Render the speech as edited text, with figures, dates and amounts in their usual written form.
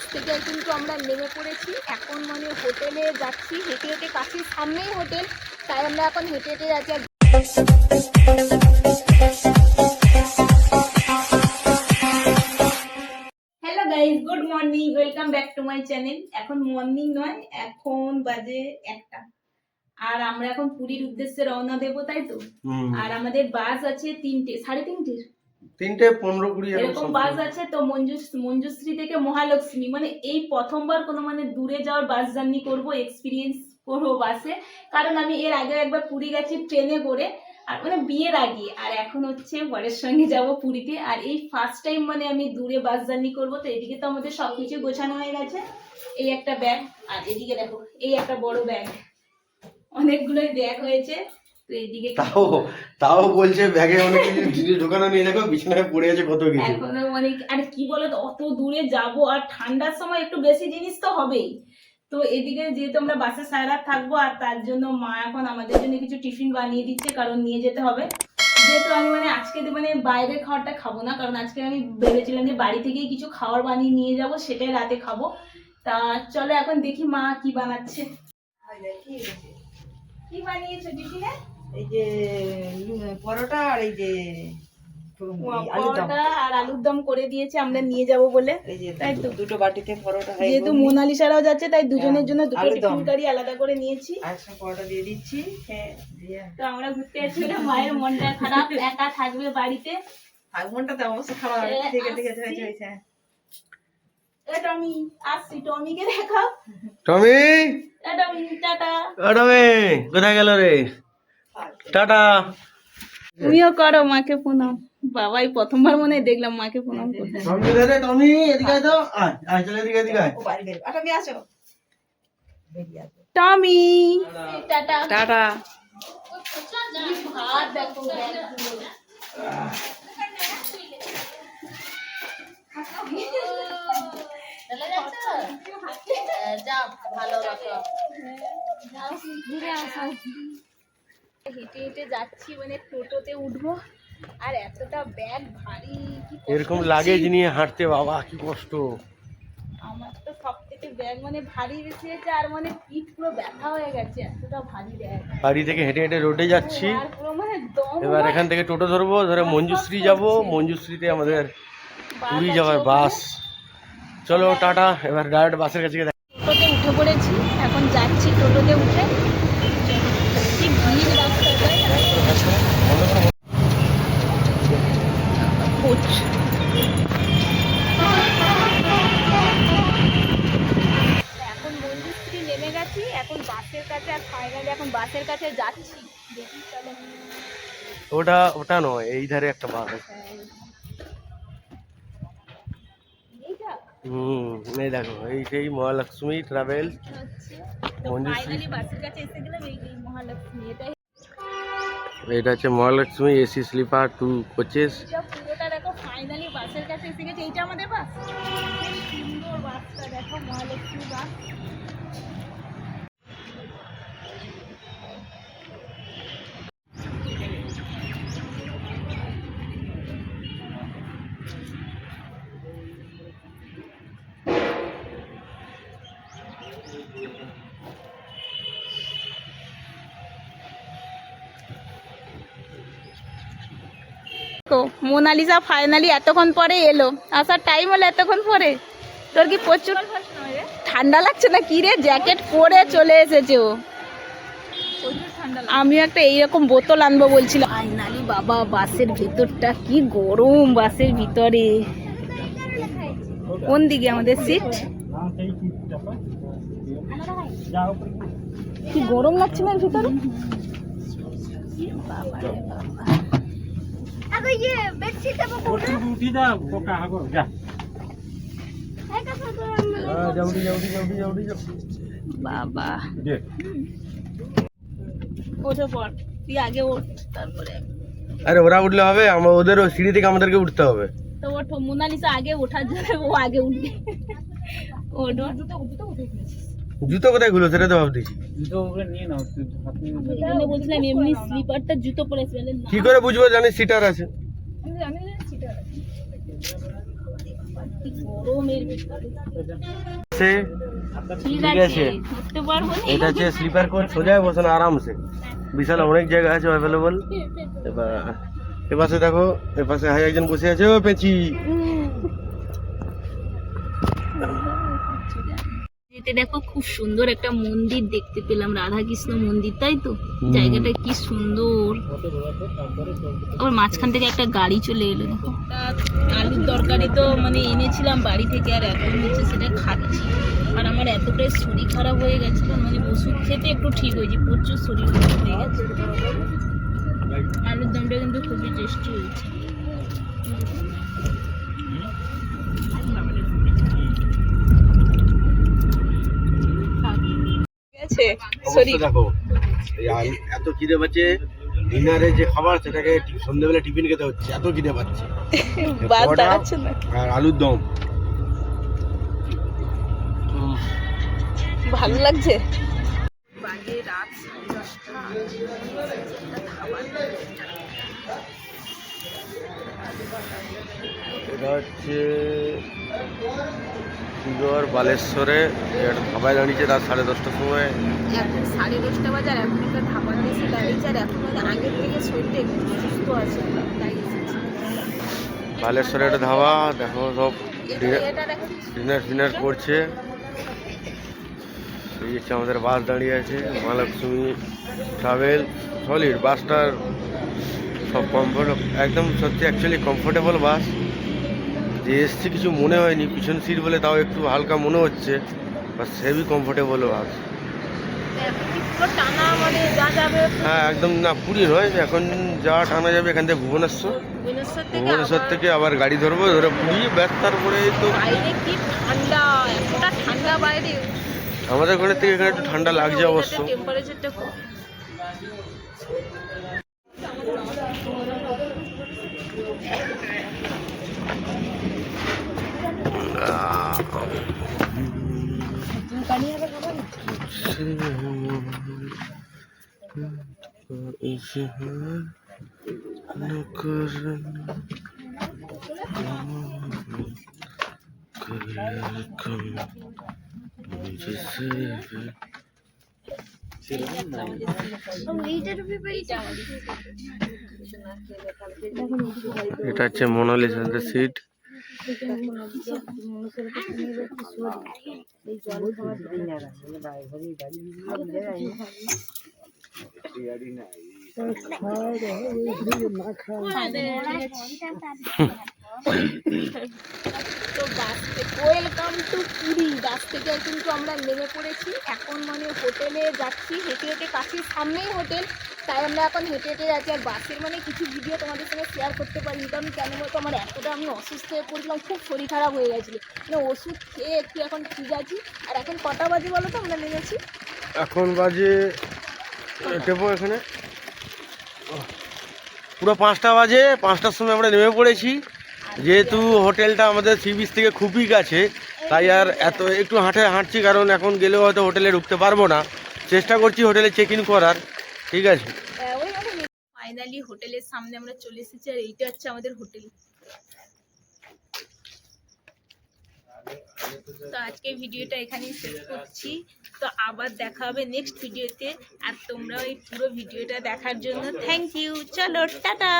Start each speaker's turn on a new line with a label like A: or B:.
A: বাস থেকে কিন্তু আমরা নেমে পড়েছি। এখন মানে হোটেলে যাচ্ছি, হেঁটে হেঁটে, কাছের সামনেই হোটেল, তাই আমরা এখন হেঁটে হেঁটে যাচ্ছি। Hello guys, good morning, welcome back to my channel. এখন মর্নিং নয়, এখন বাজে 1টা, আর আমরা এখন পুরীর উদ্দেশ্যে রওনা দেবো, তাই তো। আর আমাদের বাস আছে 3টে, 3:30,
B: 3টে 15-20
A: এরকম বাস আছে। তো মঞ্জুশ্রী থেকে মহালক্ষ্মী, মানে এই প্রথমবার কোনো মানে দূরে যাওয়ার বাস জার্নি করব, এক্সপিরিয়েন্স করবো বাসে। কারণ আমি এর আগে একবার পুরী গেছি ট্রেনে করে, আর মানে বিয়ের আগে, আর এখন হচ্ছে বরের সঙ্গে যাব পুরীতে। আর এই ফার্স্ট টাইম মানে আমি দূরে বাস জার্নি করবো। তো এদিকে তো আমাদের সবকিছু গোছানো হয়ে গেছে। এই একটা ব্যাগ, আর এদিকে দেখো এই একটা বড় ব্যাগ, অনেকগুলোই ব্যাগ হয়েছে। তো এইদিকে
B: তাও বলছে ব্যাগে অনেক কিছু জিনিস ঢোকানো নিয়ে, দেখো বিছানায় পড়ে আছে কত কিছু।
A: এখনো অনেক, আর কি বলতো, অত দূরে যাব আর ঠান্ডার সময় একটু বেশি জিনিস তো হবেই। তো এদিকে যেহেতু আমরা বাসে সারা রাত থাকবো, আর তার জন্য মা এখন আমাদের জন্য কিছু টিফিন বানিয়ে দিচ্ছে, কারণ নিয়ে যেতে হবে। যেহেতু আমি মানে আজকে মানে বাইরের খাবারটা খাবো না, কারণ আজকে আমি ভেবেছিলাম যে বাড়ি থেকেই কিছু খাবার বানিয়ে নিয়ে যাব, সেটাই রাতে খাবো। তা চলো এখন দেখি মা কি বানাচ্ছে। কি বানিয়েছো টিফিনে?
C: এই যে পরোটা আর এই যে
A: পরোটা আর আলুর দম করে দিয়েছে আমরা নিয়ে যাব বলে, তাই তো।
C: দুটো বাটিতে পরোটা,
A: যেহেতু মোনালিসারাও যাচ্ছে, তাই দুজনের জন্য দুটো টিফিন কারি আলাদা করে নিয়েছি।
C: আচ্ছা, পরোটা দিয়ে দিচ্ছি।
A: হ্যাঁ, তো আমরা ঘুরতে যাচ্ছি, মায়ের মনটা খারাপ, একা থাকবে বাড়িতে।
C: আর মনটা তো অবশ্য খারাপ, ঠিক আছে ঠিক আছে হয়েছে।
A: এ টমি, আসছি, টমিকে দেখাও।
B: টমি,
A: এ টমি, টাটা।
B: টমি কোথায় গেল রে? টাটা।
A: তুমিও করো মাকে প্রণাম। বাবাই প্রথমবার মনে হয় দেখলাম মাকে প্রণাম করতে।
B: টমি রে, টমি এদিকে আয় তো, আয় আয়, চলে এদিকে এদিকে আয়।
C: ও বাইরে বের, আটা নিয়ে আসো।
A: টমি, টাটা
C: টাটা।
A: ভাত দেখো, হেঁটে হেঁটে যাচ্ছি, মানে টোটোতে উঠবো, আর এতটা ব্যাগ ভারী, কি কষ্ট
B: এরকম
A: হচ্ছে।
B: লাগেজ নিয়ে হাঁটতে বাবা কি কষ্ট।
A: আমার তো সব থেকে ব্যাগ মানে ভারী বেশি হয়েছে, আর মানে পিঠ পুরো ব্যথা হয়ে গেছে, এতটা ভারী ব্যাগ।
B: বাড়ি থেকে হেঁটে হেঁটে রোডে যাচ্ছি।
A: আর পুরো মানে দম,
B: এবার এখান থেকে টোটো ধরবো, ধরে মঞ্জুশ্রী যাব, মঞ্জুশ্রীতে আমাদের পুরী যাওয়ার বাস। চলো টাটা, এবার ডাইরেক্ট বাসের কাছে গিয়ে
A: টোটোতে উঠে পড়েছি, এখন যাচ্ছি টোটোতে উঠে। কি ভিড় রাস্তাটায়। এখন মঞ্জুশ্রী নেমে গেছি, এখন বাসের কাছে, আর ফাইনালি এখন বাসের কাছে যাচ্ছি। দেখি চলো।
B: ওটা নয়, এই ধারে একটা বাস আছে।
A: এইটা
B: এই দেখো, এই সেই মহালক্ষ্মী ট্রাভেল।
A: হচ্ছে, তো
B: মঞ্জুশ্রী।
A: ফাইনালি বাসের কাছে এসে গেলাম। এই মহালক্ষ্মী, এটাই।
B: এটা হচ্ছে মহালক্ষ্মী এসি স্লিপার 2 কোচেস।
A: এটা পুরোটা দেখো, ফাইনালি বাসের কাছে এসে গেছে। এইটা আমাদের বাস, কি সুন্দর বাসটা দেখো, মহালক্ষ্মী বাস। মোনালিসা ফাইনালি এতক্ষণ পরে এলো, আসার টাইম হলো এতক্ষণ পরে। তোর কি প্রচুর ঠান্ডা লাগছে না কি রে? জ্যাকেট পরে চলে এসেছে ও। আমিও একটা এইরকম বোতল আনবো বলছিলাম। ফাইনালি বাবা, বাসের ভেতরটা কি গরম, বাসের ভিতরে। কোন দিকে আমাদের সিট? কি গরম লাগছে না এর ভিতরে। বাবা ওঠে পর, তুই আগে ওঠ, তারপরে।
B: আরে ওরা উঠলে হবে, ওদেরও সিঁড়ি থেকে আমাদেরকে উঠতে হবে।
A: তো ওঠো, মোনালিসা আগে ওঠার জন্য ও আগে উঠবে। ওঠো।
B: জুতো কোথায় গুলো সেটা তো ভাবতেছি।
A: বলছিলাম এমনি স্লিপারটা জুতো পরেছে,
B: কি করে বুঝবো? জানি সিটার আছে।
A: কি গরমের ভিতরে ঠিক
B: ঠিক
A: আছে
B: আছে।
A: উঠতে পারবো না।
B: এটা হচ্ছে স্লিপার কোচ, সোজা বসে না আরামসে, বিশাল অনেক জায়গা আছে অ্যাভেলেবল। এবার এপাশে দেখো, এপাশে হাই একজন বসে আছে, ও পেঁচি।
A: যেতে দেখো খুব সুন্দর একটা মন্দির দেখতে পেলাম, রাধাকৃষ্ণ মন্দির, তাই তো? জায়গাটা কি সুন্দর। আবার মাঝখান থেকে একটা গাড়ি চলে এলো দেখো। আলুর তরকারি তো মানে এনেছিলাম বাড়ি থেকে, আর এখন হচ্ছে সেটা খাচ্ছি। আর আমার এতটাই শরীর খারাপ হয়ে গেছিল, মানে ওষুধ খেতে একটু ঠিক হয়েছে, প্রচুর শরীর খারাপ হয়ে গেছে। আলুর দমটা কিন্তু খুবই টেস্টি হয়েছে।
B: অবস্থা দেখো, এই এত খিদে পাচ্ছে, ডিনারে যে খাবার সেটাকে সন্ধ্যেবেলা টিফিন খেতে হচ্ছে, এত খিদে পাচ্ছে। পরোটা আর আলুর দম,
C: ভালো লাগছে।
A: বাজে রাত 10:30।
B: এটা হচ্ছে পুজোর বালেশ্বরে একটা ধাবায় দাঁড়িয়েছে রাত 10:30টার সময়।
A: এখন 10:30 বাজে, আর এখন একটা ধাবাতে এসে দাঁড়িয়েছে, আর এখন মানে আগের থেকে শরীরটা একটু সুস্থ আছে, তাই এসেছি।
B: বালেশ্বরে একটা ধাবা দেখো, সব
A: এটা দেখো
B: ডিনার ফিনার করছে। এই হচ্ছে আমাদের বাস দাঁড়িয়ে আছে, মহালক্ষ্মী ট্রাভেল। সলিড বাসটার সব কমফোর্ট, একদম সত্যি অ্যাকচুয়ালি কমফোর্টেবল বাস। যে এসছি কিছু মনে হয়নি, পিছন সিট বলে তাও একটু হালকা মনে হচ্ছে, বাস হেভি কমফোর্টেবল বাস।
A: এখন কি পুরো টানা মানে যা যাবে
B: হ্যাঁ একদম, না পুরী নয়, এখন যা টানা যাবে এখান থেকে ভুবনেশ্বর, ভুবনেশ্বর থেকে আবার গাড়ি ধরবো, ধরে পুরী, ব্যাস তারপরে এই তো।
A: বাইরে কি ঠান্ডা, এতটা ঠান্ডা বাইরে।
B: আমাদের ওখানে থেকে এখানে একটু ঠান্ডা লাগছে অবশ্য।
A: টেম্পারেচারটা খুব।
B: এটা হচ্ছে মোনালিসাদের সিট।
A: তো বাস থেকে ওয়েলকাম টু পুরী। বাস থেকে কিন্তু আমরা নেমে পড়েছি, এখন মানে হোটেলে যাচ্ছি। হেঁটে হেঁটে কাছের সামনেই হোটেল, তাই আমরা এখন হেঁটে হেঁটে যাচ্ছি। আর বাসের মানে কিছু ভিডিও তোমাদের সঙ্গে শেয়ার করতে পারিনি, কারণ কেন বলতো আমার এতটা আমি অসুস্থ হয়ে পড়ছিলাম, খুব শরীর খারাপ হয়ে গেছিলো, মানে ওষুধ খেয়ে একটু এখন ঠিক আছি। আর এখন কটা বাজে বলো তো আমরা নেমেছি?
B: এখন বাজে টেপো এখানে পুরো 5টা বাজে। 5টার সময় আমরা নেমে পড়েছি। যেহেতু হোটেলটা আমাদের সি বিচ থেকে খুবই কাছে, তাই আর এত একটু হাঁটছি, কারণ এখন গেলেও হয়তো হোটেলে ঢুকতে পারবো না। চেষ্টা করছি হোটেলে চেক ইন করার, ঠিক আছে।
A: ফাইনালি হোটেলের সামনে আমরা চলে এসেছি, আর এইটা হচ্ছে আমাদের হোটেল। তো আজকে ভিডিওটা এখানেই শেষ করছি, তো আবার দেখা হবে নেক্সট ভিডিওতে। আর তোমরা ওই পুরো ভিডিওটা দেখার জন্য থ্যাংক ইউ। চলো টাটা।